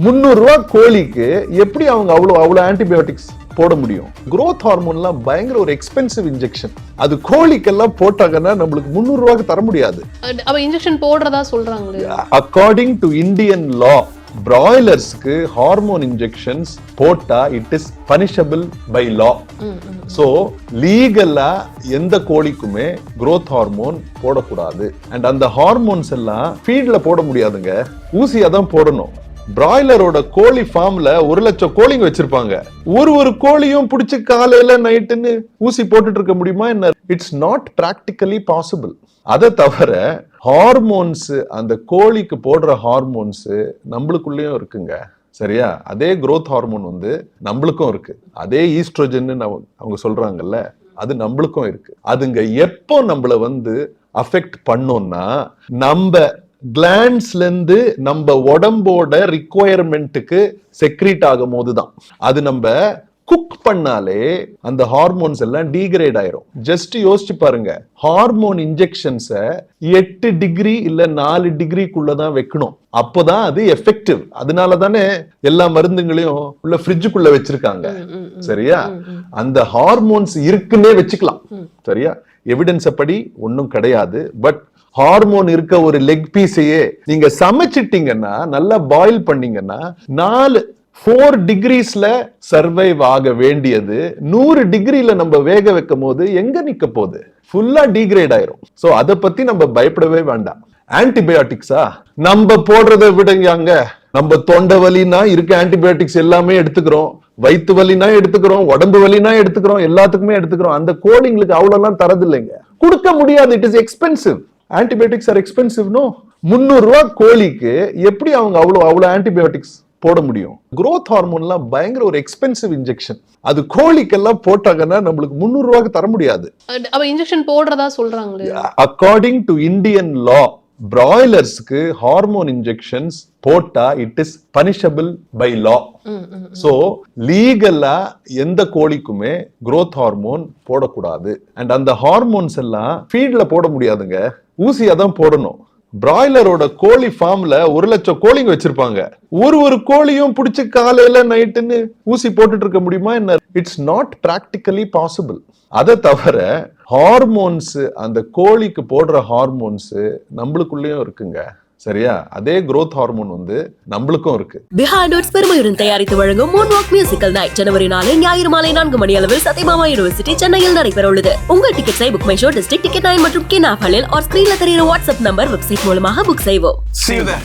300 கோழிக்கு எப்படி அவங்க அவ்வளவு ஆன்டிபயோட்டிக்ஸ் போட முடியும்? growth ஹார்மோன்லாம் பயங்கர ஒரு எக்ஸ்பென்சிவ் இன்ஜெக்ஷன். அது கோழிக்கெல்லாம் போட்டாங்கன்னா நம்மளுக்கு 300 தர முடியாது. அப்ப இன்ஜெக்ஷன் போடுறதா சொல்றாங்களே. அக்கார்டிங் டு இந்தியன் லா பிராய்லர்ஸ்க்கு ஹார்மோன் இன்ஜெக்ஷன்ஸ் போட்டா it is punishable by law. So லீகலா எந்த கோழிக்குமே growth ஹார்மோன் போடக்கூடாது. அண்ட் அந்த ஹார்மோன்ஸ் எல்லாம் ஃபீட்ல போட முடியாதுங்க, ஊசியா தான் போடணும். பிராய்லரோட கோழி ஃபார்ம்ல 1,00,000 கோழிங்க வச்சிருப்பாங்க. ஒரு கோழியும் பிடிச்சு காலையில நைட்டுன்னு ஊசி போட்டுட்டு இருக்க முடியுமா என்ன? It's not practically possible. அதை தவிர ஹார்மோன்ஸ், அந்த கோழிக்கு போடுற ஹார்மோன்ஸ் நம்மளுக்குள்ளேயும் இருக்குங்க, சரியா? அதே growth ஹார்மோன் வந்து நம்மளுக்கும் இருக்கு. அதே ஈஸ்ட்ரோஜன் அவங்க சொல்றாங்கல்ல, அது நம்மளுக்கும் இருக்கு. அதுங்க எப்போ நம்மள வந்து அஃபெக்ட் பண்ணோம்னா, நம்ம கிளாண்ட்ஸ்ல இருந்து நம்ம உடம்போட ரிக்வயர்மெண்ட்டுக்கு செக்ரீட் ஆகும் போதுதான். அது நம்ம குக் பண்ணாலே அந்த ஹார்மோன்ஸ் எல்லாம் டீகிரேட் ஆயிரும். ஜஸ்ட் யோசிச்சு பாருங்க, ஹார்மோன் இன்ஜெக்ஷன்ஸை 8 டிகிரி இல்ல 4 டிகிரிக்குள்ளதான் வைக்கணும், அப்போதான் அது எஃபெக்டிவ். அதனால தானே எல்லா மருந்துகளையும் உள்ள ஃப்ரிட்ஜுக்குள்ள வச்சிருக்காங்க, சரியா? அந்த ஹார்மோன்ஸ் இருக்குன்னே வச்சுக்கலாம், சரியா? எவிடன்ஸ் படி ஒன்னும் கிடையாது. பட் ஹார்மோன் இருக்க ஒரு லெக் பீஸையே நீங்க சமைச்சிட்டீங்கன்னா, நல்லா பாயில் பண்ணீங்கன்னா, 4 டிகிரிஸ்ல சர்வைவ் ஆக வேண்டியது 100 டிகிரில நம்ம வேக வைக்கும் போது எங்க நிக்க போகுது? ஃபுல்லா டீகிரேட் ஆயிரும். சோ அதை பத்தி நம்ம பயப்படவே வேண்டாம். ஆன்டிபயோட்டிக்ஸா நம்ம போடுறதை விடங்க, நம்ம தொண்டை வலினா இருக்க ஆன்டிபயோட்டிக்ஸ் எல்லாமே எடுத்துக்கிறோம், வயிற்று வலினா எடுத்துக்கிறோம், உடம்பு வலினா எடுத்துக்கிறோம், எல்லாத்துக்குமே எடுத்துக்கிறோம். அந்த கோழிங்களுக்கு அவ்வளவுலாம் தரது இல்லைங்க, கொடுக்க முடியாது. It is expensive. Antibiotics are expensive. No, 300 கோழிக்கு எப்படி அவங்க அவ்வளவு ஆன்டிபயோட்டிக்ஸ் போட முடியும்? growth ஹார்மோன்லாம் பயங்கர ஒரு எக்ஸ்பென்சிவ் இன்ஜெக்ஷன். அது கோழிக்கெல்லாம் போட்டாங்கன்னா நம்மளுக்கு 300 தர முடியாது. அப்ப இன்ஜெக்ஷன் போடுறதா சொல்றாங்களே. அக்கார்டிங் டு இந்தியன் லா பிராய்லர்ஸ்க்கு ஹார்மோன் இன்ஜெக்ஷன்ஸ் போட்டா it is punishable by law. So லீகலா எந்த கோழிக்குமே growth ஹார்மோன் போடக்கூடாது. அண்ட் அந்த ஹார்மோன்ஸ் எல்லாம் ஃபீட்ல போட முடியாதுங்க, ஊசியா தான் போடணும். பிராய்லரோட கோழி ஃபார்ம்ல 1,00,000 கோழிங்க வச்சிருப்பாங்க. ஒரு கோழியும் பிடிச்சு காலையில நைட்டுன்னு ஊசி போட்டுட்டு இருக்க முடியுமா என்ன? It's not practically possible. அதை தவிர ஹார்மோன்ஸ், அந்த கோழிக்கு போடுற ஹார்மோன்ஸ் நம்மளுக்குள்ளேயும் இருக்குங்க, சரியா? அதே growth ஹார்மோன் வந்து நம்மளுக்கும் இருக்கு. Behind Words பெருமையுடன் தயாரித்து வழங்கும் Moonwalk Musical Night ஜனவரி 4 ஞாயிறு மாலை 4 மணி அளவில் சத்யபாமா யூனிவர்சிட்டி சென்னையில் நடைபெற உள்ளது. உங்கள் டிக்கெட்ஸை book my show, district ticket 9 மற்றும் கின் ஆப்களில் ஸ்கிரீன்ல தெரியுற வாட்ஸ்அப் நம்பர், வெப்சைட் மூலமாக புக் செய்வோம். See you there.